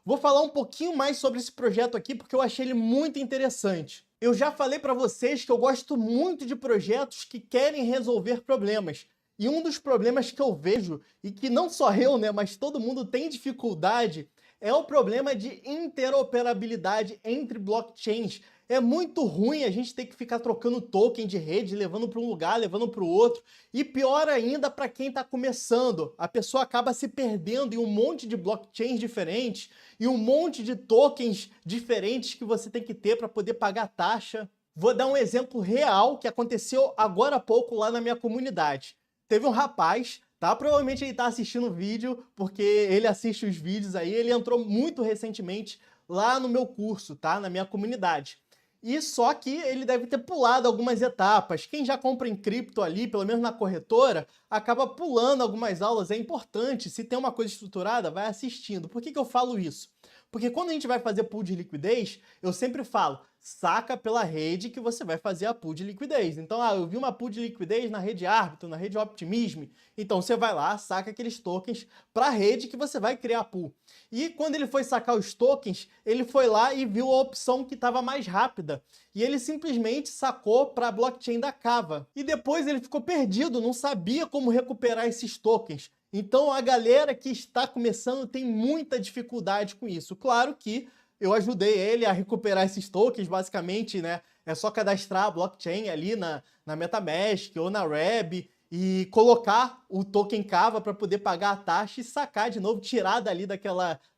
Vou falar um pouquinho mais sobre esse projeto aqui porque eu achei ele muito interessante. Eu já falei para vocês que eu gosto muito de projetos que querem resolver problemas. E um dos problemas que eu vejo, e que não só eu, né, mas todo mundo tem dificuldade, é o problema de interoperabilidade entre blockchains. É muito ruim a gente ter que ficar trocando token de rede, levando para um lugar, levando para o outro. E pior ainda para quem está começando. A pessoa acaba se perdendo em um monte de blockchains diferentes e um monte de tokens diferentes que você tem que ter para poder pagar taxa. Vou dar um exemplo real que aconteceu agora há pouco lá na minha comunidade. Teve um rapaz, tá? Provavelmente ele está assistindo o vídeo, porque ele assiste os vídeos aí, ele entrou muito recentemente lá no meu curso, tá? Na minha comunidade. E só que ele deve ter pulado algumas etapas. Quem já compra em cripto ali, pelo menos na corretora, acaba pulando algumas aulas. É importante, se tem uma coisa estruturada, vai assistindo. Por que eu falo isso? Porque quando a gente vai fazer pool de liquidez, eu sempre falo, saca pela rede que você vai fazer a pool de liquidez. Então, eu vi uma pool de liquidez na rede Arbitrum, na rede Optimism. Então, você vai lá, saca aqueles tokens para a rede que você vai criar a pool. E quando ele foi sacar os tokens, ele foi lá e viu a opção que estava mais rápida. E ele simplesmente sacou para a blockchain da Cava. E depois ele ficou perdido, não sabia como recuperar esses tokens. Então a galera que está começando tem muita dificuldade com isso. Claro que eu ajudei ele a recuperar esses tokens, basicamente, né? É só cadastrar a blockchain ali na MetaMask ou na Web e colocar o token Cava para poder pagar a taxa e sacar de novo, tirar dali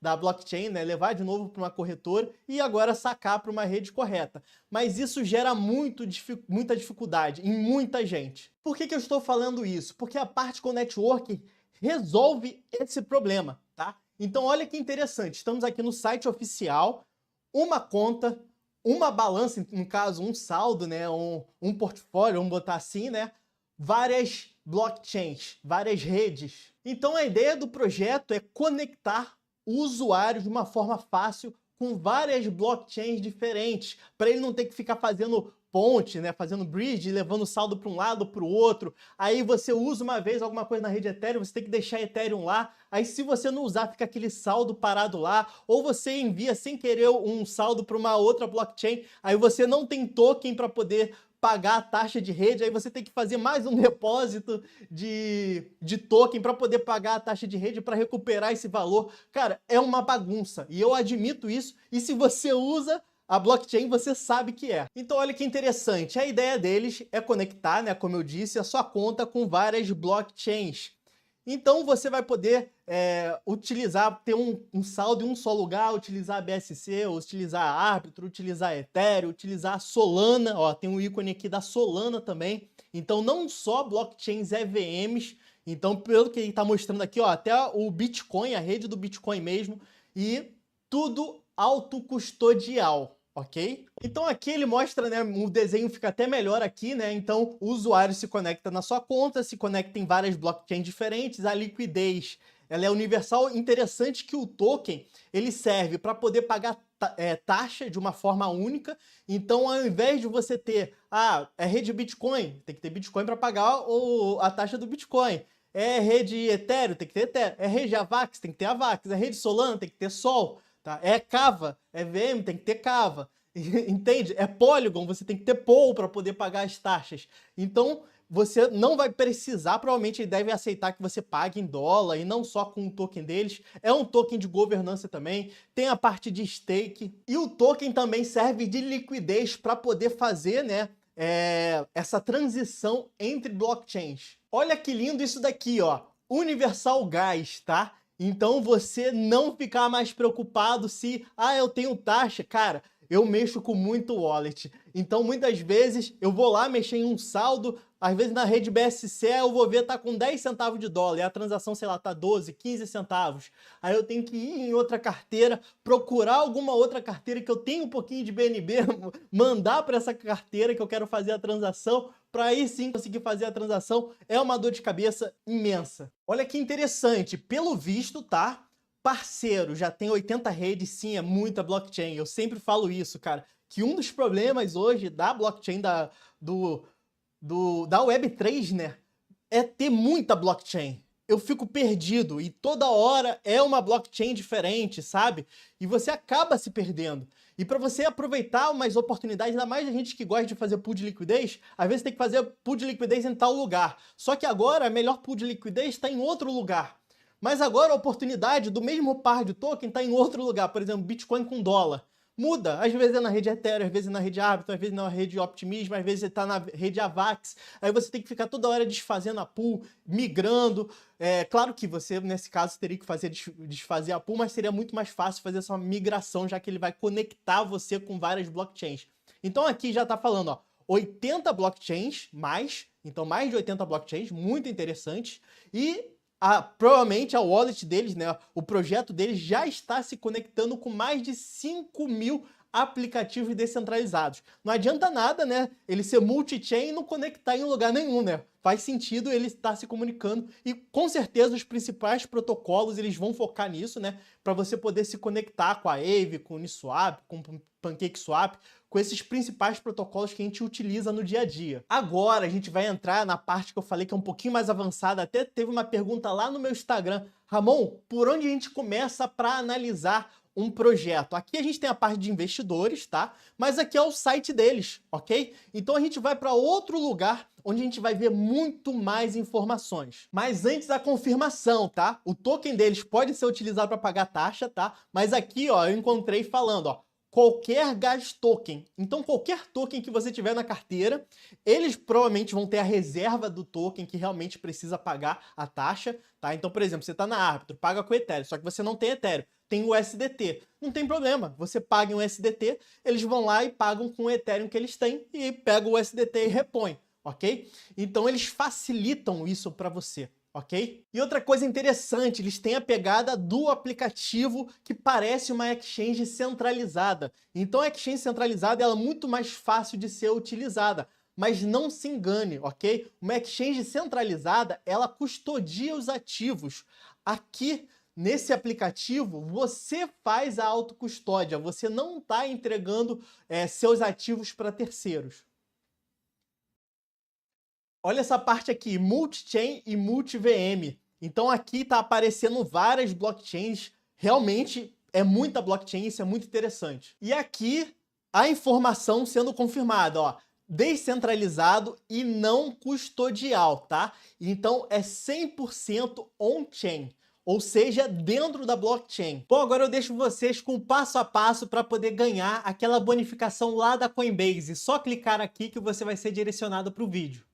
da blockchain, né? Levar de novo para uma corretora e agora sacar para uma rede correta. Mas isso gera muita dificuldade em muita gente. Por que eu estou falando isso? Porque a Particle Network resolve esse problema, tá? Então olha que interessante, estamos aqui no site oficial, uma conta, uma balança, no caso um saldo, né, um portfólio, vamos botar assim, né, várias blockchains, várias redes. Então a ideia do projeto é conectar o usuário de uma forma fácil com várias blockchains diferentes, para ele não ter que ficar fazendo ponte, né, fazendo bridge, levando saldo para um lado para o outro. Aí você usa uma vez alguma coisa na rede Ethereum, você tem que deixar Ethereum lá. Aí se você não usar, fica aquele saldo parado lá. Ou você envia sem querer um saldo para uma outra blockchain, aí você não tem token para poder pagar a taxa de rede, aí você tem que fazer mais um depósito de token para poder pagar a taxa de rede para recuperar esse valor. Cara, é uma bagunça e eu admito isso. E se você usa a blockchain, você sabe que é. Então olha que interessante, a ideia deles é conectar, né, como eu disse, a sua conta com várias blockchains. Então você vai poder utilizar, ter um saldo em um só lugar, utilizar a BSC, utilizar a Arbitrum, utilizar a Ethereum, utilizar a Solana, ó, tem um ícone aqui da Solana também. Então não só blockchains EVMs, então pelo que ele está mostrando aqui, ó, até o Bitcoin, a rede do Bitcoin mesmo, e tudo autocustodial. Ok? Então aqui ele mostra, né, o desenho fica até melhor aqui, né? Então o usuário se conecta na sua conta, se conecta em várias blockchains diferentes, a liquidez, ela é universal. Interessante que o token, ele serve para poder pagar taxa de uma forma única. Então ao invés de você ter, é rede Bitcoin, tem que ter Bitcoin para pagar a taxa do Bitcoin. É rede Ethereum, tem que ter Ethereum. É rede AVAX, tem que ter AVAX. É rede Solana, tem que ter Sol. Tá? É Cava, é VM, tem que ter Cava. Entende? É Polygon, você tem que ter Pol para poder pagar as taxas. Então, você não vai precisar, provavelmente ele deve aceitar que você pague em dólar e não só com o token deles. É um token de governança também, tem a parte de stake. E o token também serve de liquidez para poder fazer, né, essa transição entre blockchains. Olha que lindo isso daqui, ó. Universal Gas, tá? Então você não ficar mais preocupado se, eu tenho taxa. Cara, eu mexo com muito wallet. Então muitas vezes eu vou lá mexer em um saldo, às vezes na rede BSC eu vou ver tá com 10 centavos de dólar e a transação, sei lá, tá 12, 15 centavos. Aí eu tenho que ir em outra carteira, procurar alguma outra carteira que eu tenho um pouquinho de BNB, mandar para essa carteira que eu quero fazer a transação, para aí sim conseguir fazer a transação. É uma dor de cabeça imensa. Olha que interessante, pelo visto, tá? Parceiro, já tem 80 redes, sim, é muita blockchain. Eu sempre falo isso, cara, que um dos problemas hoje da blockchain, da Web3, né, é ter muita blockchain. eu fico perdido e toda hora é uma blockchain diferente, sabe? E você acaba se perdendo. E para você aproveitar umas oportunidades, ainda mais a gente que gosta de fazer pool de liquidez, às vezes tem que fazer pool de liquidez em tal lugar. Só que agora a melhor pool de liquidez está em outro lugar. Mas agora a oportunidade do mesmo par de token está em outro lugar, por exemplo, Bitcoin com dólar. Muda, às vezes é na rede Ethereum, às vezes é na rede Arbitrum, às vezes na rede Optimism, às vezes está na rede Avax, aí você tem que ficar toda hora desfazendo a pool, migrando. Claro que você, nesse caso, teria que desfazer a pool, mas seria muito mais fácil fazer essa migração, já que ele vai conectar você com várias blockchains. Então aqui já está falando, ó, 80 blockchains, então mais de 80 blockchains, muito interessantes, e provavelmente a wallet deles, né, o projeto deles já está se conectando com mais de 5.000 aplicativos descentralizados. Não adianta nada, né, ele ser multi-chain e não conectar em lugar nenhum, né? Faz sentido ele estar se comunicando e com certeza os principais protocolos eles vão focar nisso, né, para você poder se conectar com a Aave, com o Uniswap, com o PancakeSwap, com esses principais protocolos que a gente utiliza no dia a dia. Agora a gente vai entrar na parte que eu falei que é um pouquinho mais avançada. Até teve uma pergunta lá no meu Instagram. Ramon, por onde a gente começa para analisar um projeto? Aqui a gente tem a parte de investidores, tá? Mas aqui é o site deles, ok? Então a gente vai para outro lugar onde a gente vai ver muito mais informações. Mas antes da confirmação, tá? O token deles pode ser utilizado para pagar taxa, tá? Mas aqui, ó, eu encontrei falando, ó, qualquer gas token. Então, qualquer token que você tiver na carteira, eles provavelmente vão ter a reserva do token que realmente precisa pagar a taxa, tá? Então, por exemplo, você está na Arbitrum, paga com Ethereum, só que você não tem Ethereum, tem o USDT. Não tem problema, você paga um USDT, eles vão lá e pagam com o Ethereum que eles têm e pegam o USDT e repõem, ok? Então, eles facilitam isso para você. Ok? E outra coisa interessante, eles têm a pegada do aplicativo que parece uma exchange centralizada. Então a exchange centralizada ela é muito mais fácil de ser utilizada. Mas não se engane, ok? Uma exchange centralizada, ela custodia os ativos. Aqui, nesse aplicativo, você faz a autocustódia, você não está entregando seus ativos para terceiros. Olha essa parte aqui, multi-chain e multi-VM. Então aqui está aparecendo várias blockchains, realmente é muita blockchain, isso é muito interessante. E aqui a informação sendo confirmada, ó, descentralizado e não custodial, tá? Então é 100% on-chain, ou seja, dentro da blockchain. Bom, agora eu deixo vocês com o passo a passo para poder ganhar aquela bonificação lá da Coinbase. Só clicar aqui que você vai ser direcionado para o vídeo.